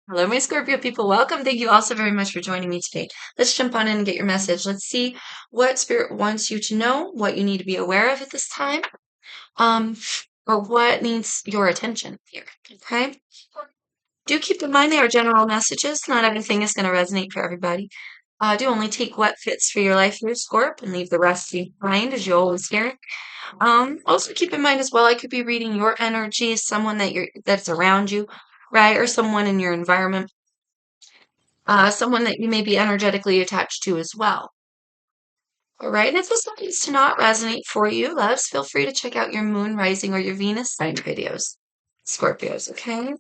Hello, my Scorpio people. Welcome. Thank you also very much for joining me today. Let's jump on in and get your message. Let's see what Spirit wants you to know, what you need to be aware of at this time, um, or what needs your attention here. Okay? Do keep in mind they are general messages. Not everything is going to resonate for everybody. Do only take what fits for your life here, Scorp, and leave the rest behind, as you always hear. Also keep in mind as well, I could be reading your energy, someone that's around you, right, or someone in your environment. Someone that you may be energetically attached to as well. All right, and if this happens to not resonate for you, loves, feel free to check out your moon rising or your Venus sign videos, Scorpios, okay?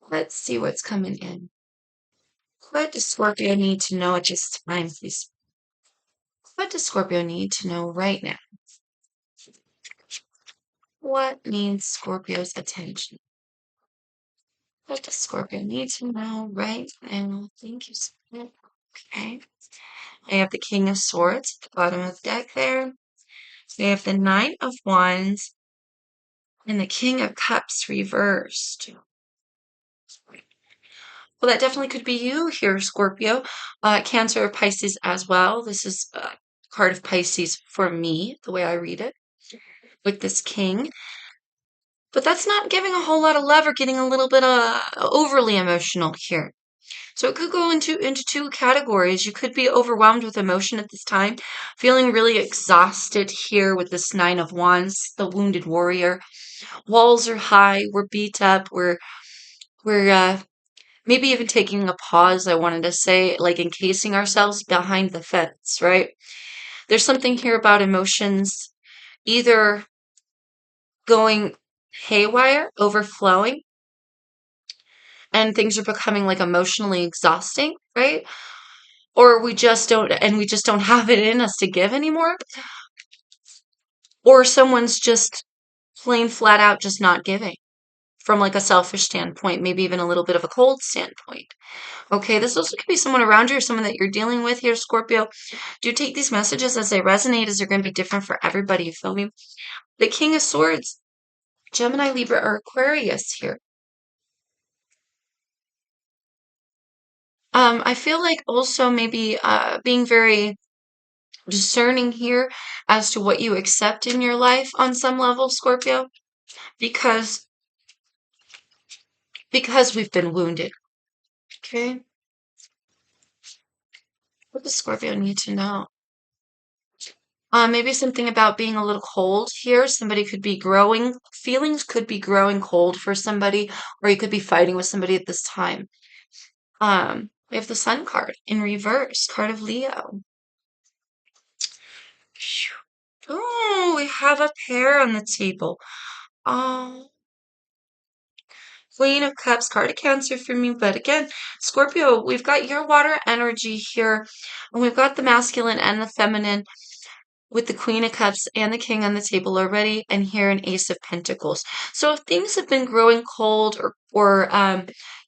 Let's see what's coming in. What does Scorpio need to know at this time, please? What does Scorpio need to know right now? What needs Scorpio's attention? What does Scorpio need to know right now? Thank you, Spirit. Okay. I have the King of Swords at the bottom of the deck there. We have the Knight of Wands and the King of Cups reversed. Well, that definitely could be you here, Scorpio. Cancer or Pisces as well. This is a card of Pisces for me, the way I read it, with this King. But that's not giving a whole lot of love or getting a little bit overly emotional here. So it could go into two categories. You could be overwhelmed with emotion at this time, feeling really exhausted here with this Nine of Wands, the wounded warrior. Walls are high, we're beat up, we're maybe even taking a pause, I wanted to say, like encasing ourselves behind the fence, right? There's something here about emotions either going haywire, overflowing, and things are becoming like emotionally exhausting, right? Or we just don't have it in us to give anymore. Or someone's just plain flat out just not giving from like a selfish standpoint, maybe even a little bit of a cold standpoint. Okay, this also could be someone around you or someone that you're dealing with here, Scorpio. Do take these messages as they resonate, as they're going to be different for everybody. You feel me? The King of Swords, Gemini, Libra, or Aquarius here. I feel like also maybe being very discerning here as to what you accept in your life on some level, Scorpio, because we've been wounded. Okay, what does Scorpio need to know? Maybe something about being a little cold here. Somebody could be growing, feelings could be growing cold for somebody, or you could be fighting with somebody at this time. We have the Sun card in reverse, card of Leo. Phew. Oh, we have a pair on the table. Oh, Queen of Cups, card of Cancer for me. But again, Scorpio, we've got your water energy here, and we've got the masculine and the feminine with the Queen of Cups and the King on the table already, and here an Ace of Pentacles. So if things have been growing cold or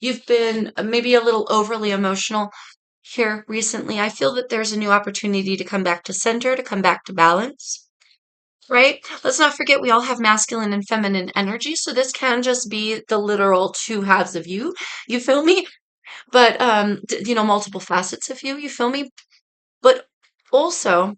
you've been maybe a little overly emotional here recently, I feel that there's a new opportunity to come back to center, to come back to balance. Right? Let's not forget we all have masculine and feminine energy, so this can just be the literal two halves of you. You feel me? But multiple facets of you. You feel me? But also,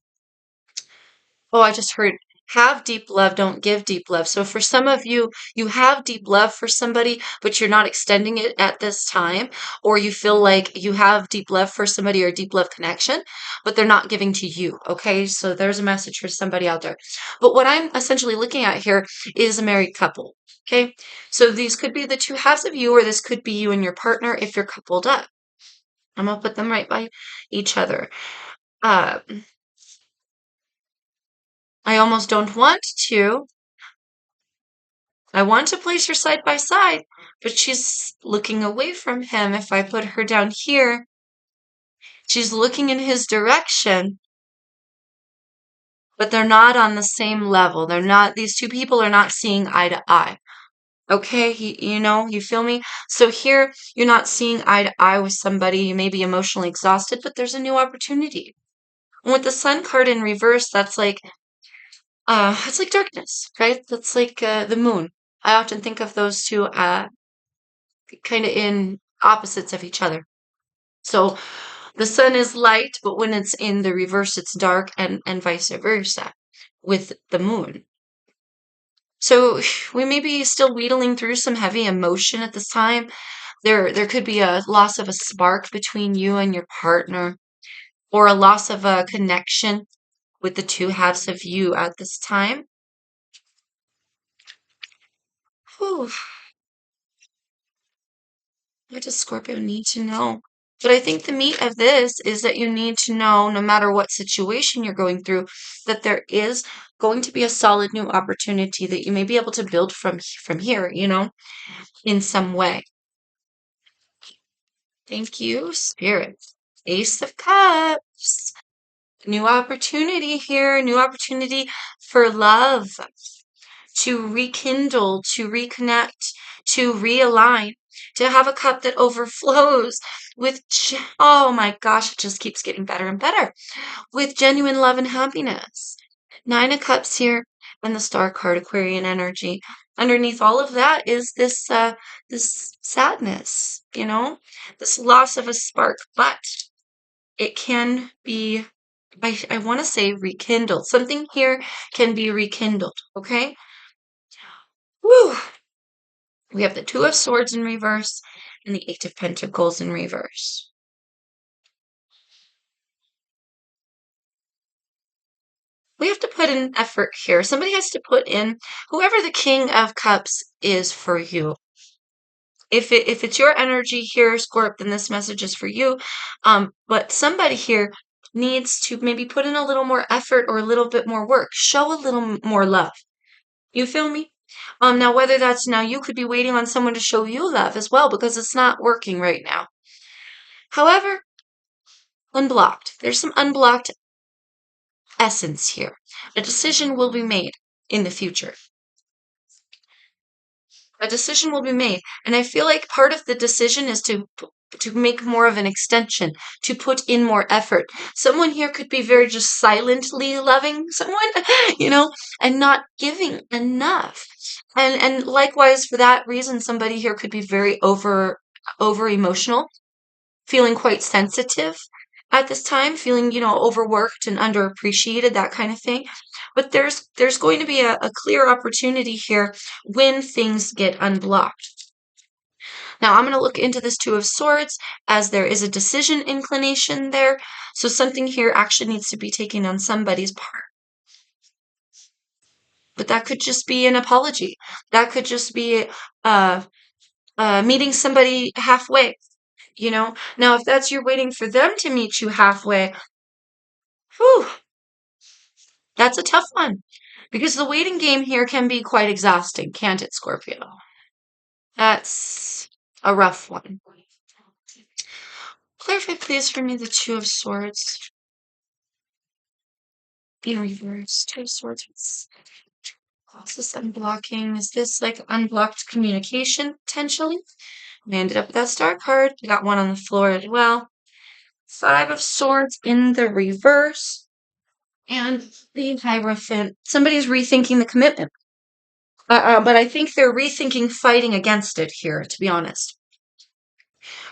oh, I just heard have deep love, don't give deep love. So for some of you, you have deep love for somebody, but you're not extending it at this time, or you feel like you have deep love for somebody or deep love connection, but they're not giving to you. Okay, so there's a message for somebody out there. But what I'm essentially looking at here is a married couple. Okay, so these could be the two halves of you, or this could be you and your partner if you're coupled up. I'm gonna put them right by each other. Uh, I almost don't want to. I want to place her side by side, but she's looking away from him. If I put her down here, she's looking in his direction, but they're not on the same level. These two people are not seeing eye to eye. Okay, you feel me? So here, you're not seeing eye to eye with somebody. You may be emotionally exhausted, but there's a new opportunity. And with the Sun card in reverse, it's like darkness, right? That's like the moon. I often think of those two kind of in opposites of each other. So the sun is light, but when it's in the reverse, it's dark, and vice versa with the moon. So we may be still wheedling through some heavy emotion at this time. There could be a loss of a spark between you and your partner, or a loss of a connection with the two halves of you at this time. Whew, what does Scorpio need to know? But I think the meat of this is that you need to know, no matter what situation you're going through, that there is going to be a solid new opportunity that you may be able to build from here, in some way. Thank you, Spirit. Ace of Cups. New opportunity here, new opportunity for love, to rekindle, to reconnect, to realign, to have a cup that overflows with, oh my gosh, it just keeps getting better and better, with genuine love and happiness. Nine of Cups here, and the Star card, Aquarian energy. Underneath all of that is this sadness, this loss of a spark, but it can be, I want to say rekindled. Something here can be rekindled, okay? Whew. We have the Two of Swords in reverse and the Eight of Pentacles in reverse. We have to put in effort here. Somebody has to put in, whoever the King of Cups is for you. If it's your energy here, Scorp, then this message is for you. But somebody here needs to maybe put in a little more effort or a little bit more work. Show a little more love. You feel me? Now whether that's, now you could be waiting on someone to show you love as well, because it's not working right now. However, unblocked. There's some unblocked essence here. A decision will be made in the future. A decision will be made, and I feel like part of the decision is to make more of an extension, to put in more effort. Someone here could be very just silently loving someone, and not giving enough. And likewise, for that reason, somebody here could be very over emotional, feeling quite sensitive at this time, feeling, overworked and underappreciated, that kind of thing. But there's going to be a clear opportunity here when things get unblocked. Now I'm going to look into this Two of Swords, as there is a decision inclination there. So something here actually needs to be taken on somebody's part. But that could just be an apology. That could just be meeting somebody halfway. Now if that's, you're waiting for them to meet you halfway, whew, that's a tough one, because the waiting game here can be quite exhausting, can't it, Scorpio? That's a rough one. Clarify, please, for me the Two of Swords in reverse. Two of Swords. What's this unblocking? Is this like unblocked communication, potentially? We ended up with that Star card. We got one on the floor as well. Five of Swords in the reverse. And the Hierophant. Somebody's rethinking the commitment. But I think they're rethinking fighting against it here, to be honest.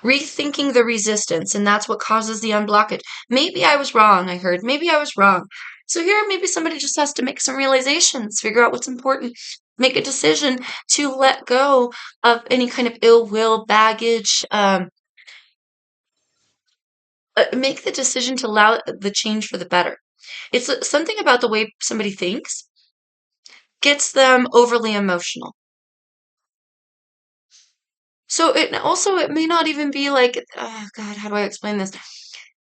Rethinking the resistance, and that's what causes the unblockage. Maybe I was wrong, I heard. Maybe I was wrong. So here, maybe somebody just has to make some realizations, figure out what's important, make a decision to let go of any kind of ill will, baggage, make the decision to allow the change for the better. It's something about the way somebody thinks gets them overly emotional. So it may not even be like, oh God, how do I explain this?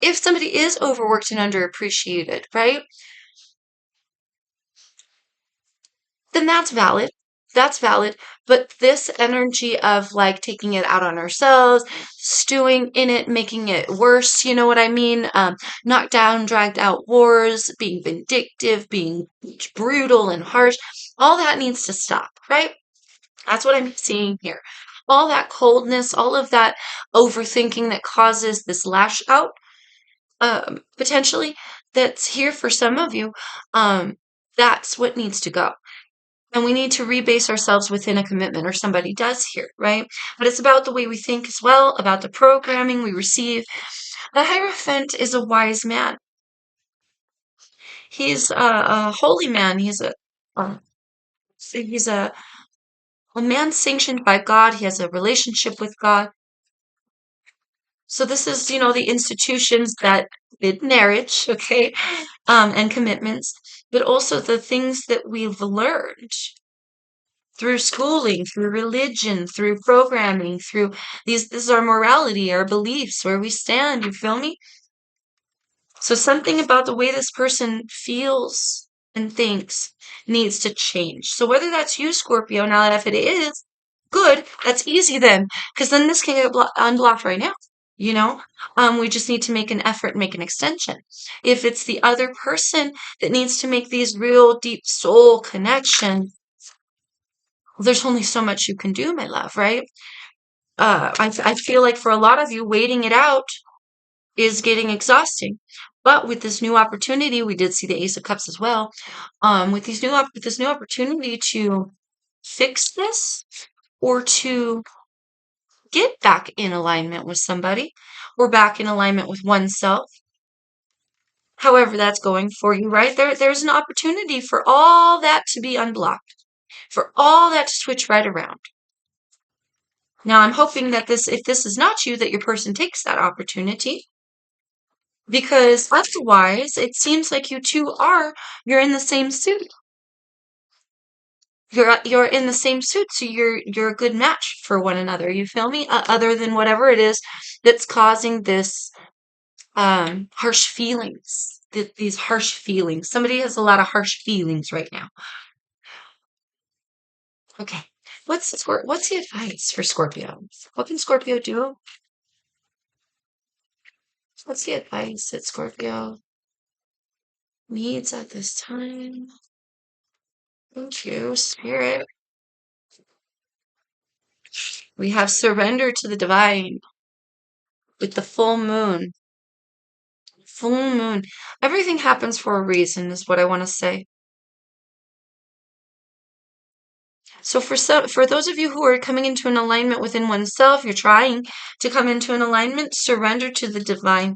If somebody is overworked and underappreciated, right? Then that's valid. That's valid. But this energy of like taking it out on ourselves, stewing in it, making it worse, you know what I mean? Knocked down, dragged out wars, being vindictive, being brutal and harsh, all that needs to stop, right? That's what I'm seeing here. All that coldness, all of that overthinking that causes this lash out, potentially, that's here for some of you, that's what needs to go. And we need to rebase ourselves within a commitment, or somebody does here, right? But it's about the way we think as well, about the programming we receive. The Hierophant is a wise man. He's a holy man. Uh, he's a man sanctioned by God. He has a relationship with God. So this is, the institutions that did marriage, okay, and commitments, but also the things that we've learned through schooling, through religion, through programming, through this is our morality, our beliefs, where we stand, you feel me? So something about the way this person feels and thinks needs to change. So whether that's you, Scorpio, now if it is, good, that's easy then, because then this can get unblocked right now. You know, we just need to make an effort, make an extension. If it's the other person that needs to make these real deep soul connections, there's only so much you can do, my love, right? I feel like for a lot of you, waiting it out is getting exhausting. But with this new opportunity, we did see the Ace of Cups as well. With this new opportunity to fix this, or to get back in alignment with somebody, or back in alignment with oneself, however that's going for you, right? There's an opportunity for all that to be unblocked, for all that to switch right around. Now, I'm hoping that if this is not you, that your person takes that opportunity, because otherwise, it seems like you two you're in the same suit. You're in the same suit, so you're a good match for one another. You feel me? Other than whatever it is that's causing this harsh feelings, these harsh feelings. Somebody has a lot of harsh feelings right now. Okay. What's the advice for Scorpio? What can Scorpio do? What's the advice that Scorpio needs at this time? Thank you, Spirit. We have surrender to the divine with the full moon. Full moon. Everything happens for a reason, is what I want to say. So for those of you who are coming into an alignment within oneself, you're trying to come into an alignment, surrender to the divine.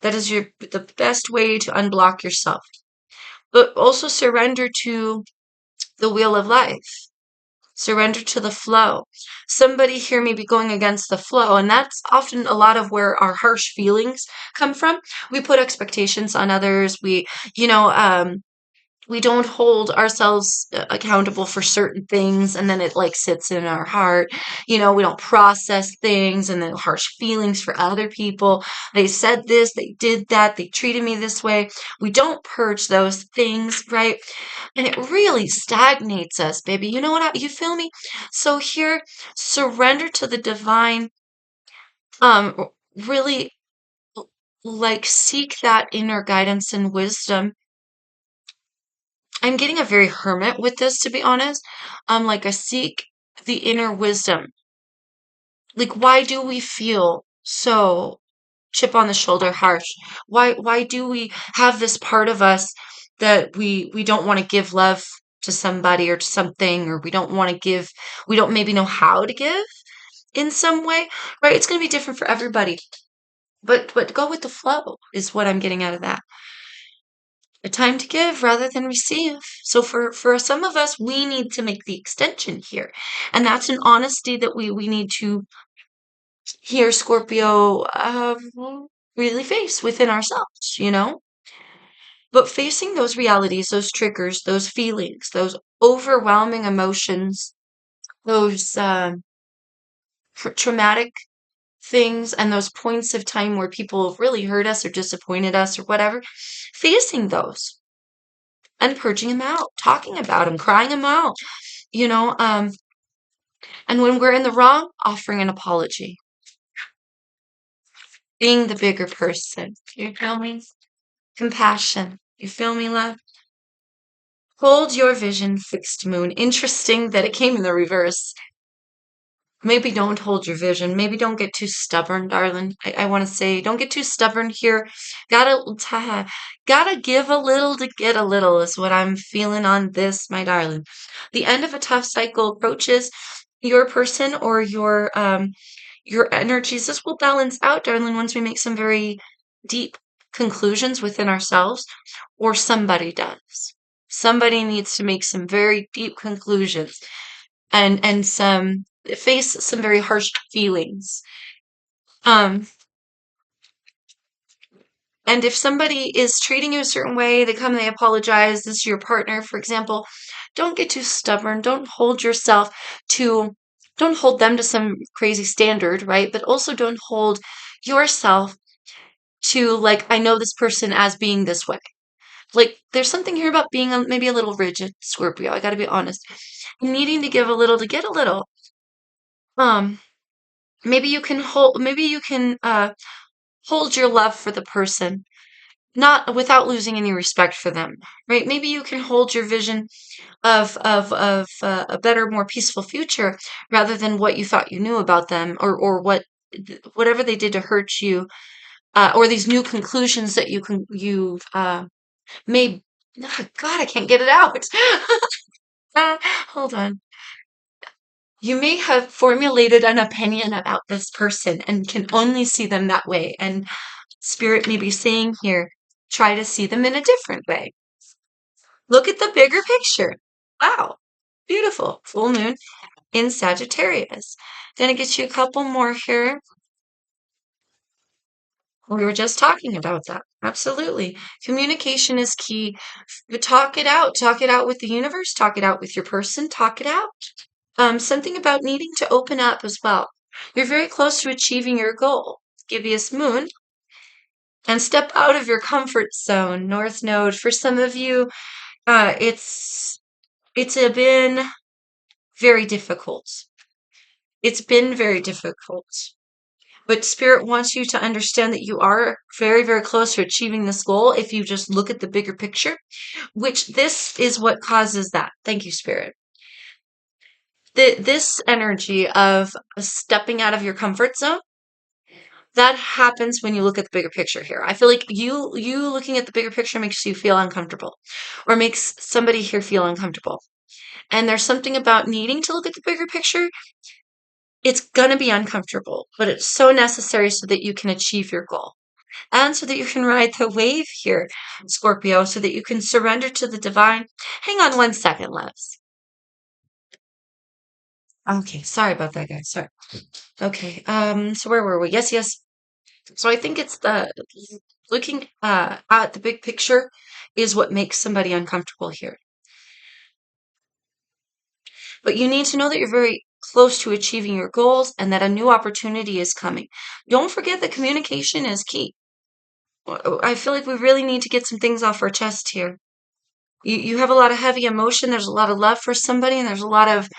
That is the best way to unblock yourself. But also surrender to the wheel of life. Surrender to the flow. Somebody here may be going against the flow, and that's often a lot of where our harsh feelings come from. We put expectations on others. We don't hold ourselves accountable for certain things, and then it like sits in our heart. We don't process things, and then harsh feelings for other people. They said this, they did that, they treated me this way. We don't purge those things, right? And it really stagnates us, baby. You know what? You feel me? So here, surrender to the divine. Really, like, seek that inner guidance and wisdom. I'm getting a very hermit with this, to be honest. Like, I seek the inner wisdom. Like, why do we feel so chip on the shoulder harsh? Why do we have this part of us that we don't want to give love to somebody or to something, or we don't maybe know how to give in some way, right? It's going to be different for everybody. But go with the flow is what I'm getting out of that. A time to give rather than receive. So for some of us, we need to make the extension here. And that's an honesty that we need to hear, Scorpio, really face within ourselves. But facing those realities, those triggers, those feelings, those overwhelming emotions, those traumatic things, and those points of time where people have really hurt us or disappointed us or whatever, facing those and purging them out, talking about them, crying them out, you know, um, and when we're in the wrong, offering an apology, being the bigger person. You feel me? Compassion. You feel me, love? Hold your vision, fixed moon. Interesting that it came in the reverse. Maybe don't hold your vision. Maybe don't get too stubborn, darling. I want to say, don't get too stubborn here. Gotta give a little to get a little is what I'm feeling on this, my darling. The end of a tough cycle approaches. Your person or your energies, this will balance out, darling, once we make some very deep conclusions within ourselves, or somebody does. Somebody needs to make some very deep conclusions and some face some very harsh feelings. Um, and if somebody is treating you a certain way, they come, they apologize, this is your partner, for example, don't get too stubborn. To, don't hold them to some crazy standard, right? But also don't hold yourself to, like, I know this person as being this way. Like, there's something here about being maybe a little rigid, Scorpio. I gotta be honest. Needing to give a little to get a little. Um, maybe you can hold your love for the person, not without losing any respect for them, right? Maybe you can hold your vision of a better, more peaceful future rather than what you thought you knew about them, or whatever they did to hurt you, or these new conclusions that you've made. Oh, God, I can't get it out. Hold on. You may have formulated an opinion about this person and can only see them that way. And Spirit may be saying here, try to see them in a different way. Look at the bigger picture. Wow. Beautiful. Full moon in Sagittarius. Gonna get you a couple more here. We were just talking about that. Absolutely. Communication is key. But talk it out. Talk it out with the universe. Talk it out with your person. Talk it out. Something about needing to open up as well. You're very close to achieving your goal. Gibbous moon and step out of your comfort zone. North node. For some of you, it's been very difficult. It's been very difficult. But Spirit wants you to understand that you are very, very close to achieving this goal if you just look at the bigger picture, which this is what causes that. Thank you, Spirit. This energy of stepping out of your comfort zone, that happens when you look at the bigger picture here. I feel like you looking at the bigger picture makes you feel uncomfortable, or makes somebody here feel uncomfortable. And there's something about needing to look at the bigger picture. It's gonna be uncomfortable, but it's so necessary so that you can achieve your goal. And so that you can ride the wave here, Scorpio, so that you can surrender to the divine. Hang on one second, loves. Okay, sorry about that, guys. Sorry. Okay, so where were we? Yes, yes. So I think it's the looking at the big picture is what makes somebody uncomfortable here. But you need to know that you're very close to achieving your goals and that a new opportunity is coming. Don't forget that communication is key. I feel like we really need to get some things off our chest here. You have a lot of heavy emotion. There's a lot of love for somebody, and there's a lot of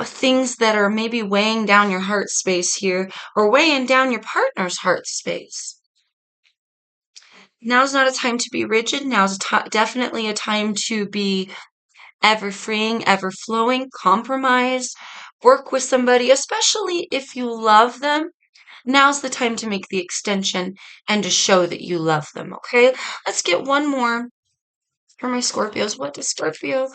things that are maybe weighing down your heart space here, or weighing down your partner's heart space. Now's not a time to be rigid. Now's definitely a time to be ever freeing, ever flowing, compromise, work with somebody, especially if you love them. Now's the time to make the extension and to show that you love them, okay? Let's get one more for my Scorpios. What does Scorpio?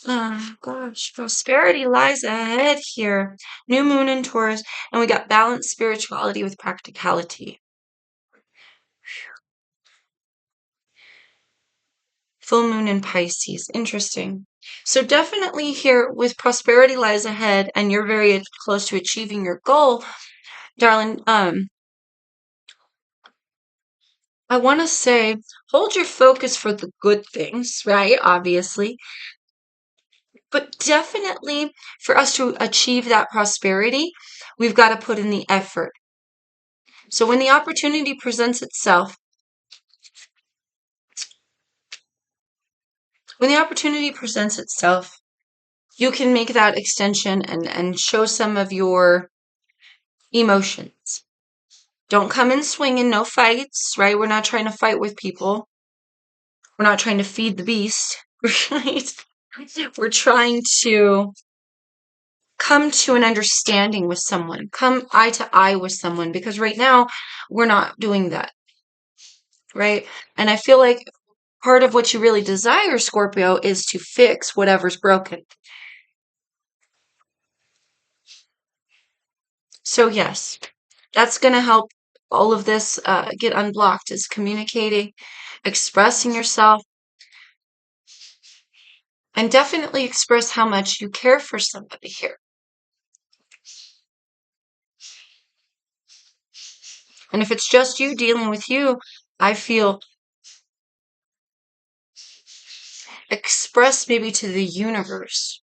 Gosh, prosperity lies ahead here. New moon in Taurus, and we got balanced spirituality with practicality. Full moon in Pisces. Interesting. So definitely here with prosperity lies ahead and you're very close to achieving your goal, darling. I want to say hold your focus for the good things, right? Obviously. But definitely for us to achieve that prosperity, we've got to put in the effort. So when the opportunity presents itself, you can make that extension and show some of your emotions. Don't come in swinging, no fights, right? We're not trying to fight with people. We're not trying to feed the beast, right? We're trying to come to an understanding with someone, come eye to eye with someone, because right now we're not doing that, right? And I feel like part of what you really desire, Scorpio, is to fix whatever's broken. So yes, that's going to help all of this get unblocked, is communicating, expressing yourself, and definitely express how much you care for somebody here. And if it's just you dealing with you, I feel express maybe to the universe.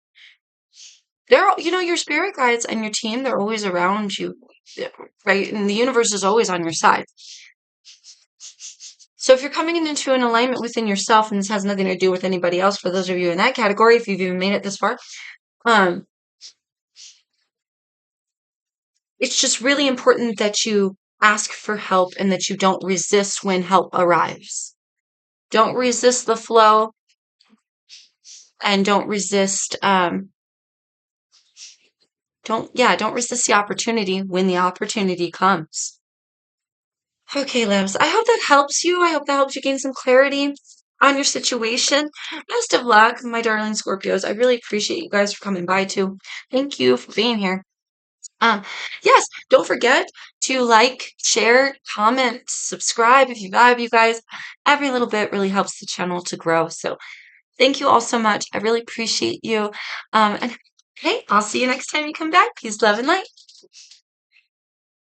Your spirit guides and your team, they're always around you, right? And the universe is always on your side. So if you're coming into an alignment within yourself, and this has nothing to do with anybody else, for those of you in that category, if you've even made it this far, um, it's just really important that you ask for help and that you don't resist when help arrives. Don't resist the flow, and don't resist don't resist the opportunity when the opportunity comes. Okay, Lives, I hope that helps you. I hope that helps you gain some clarity on your situation. Best of luck, my darling Scorpios. I really appreciate you guys for coming by too. Thank you for being here. Um, yes, don't forget to like, share, comment, subscribe if you vibe, you guys. Every little bit really helps the channel to grow. So thank you all so much. I really appreciate you. And hey, I'll see you next time you come back. Peace, love, and light.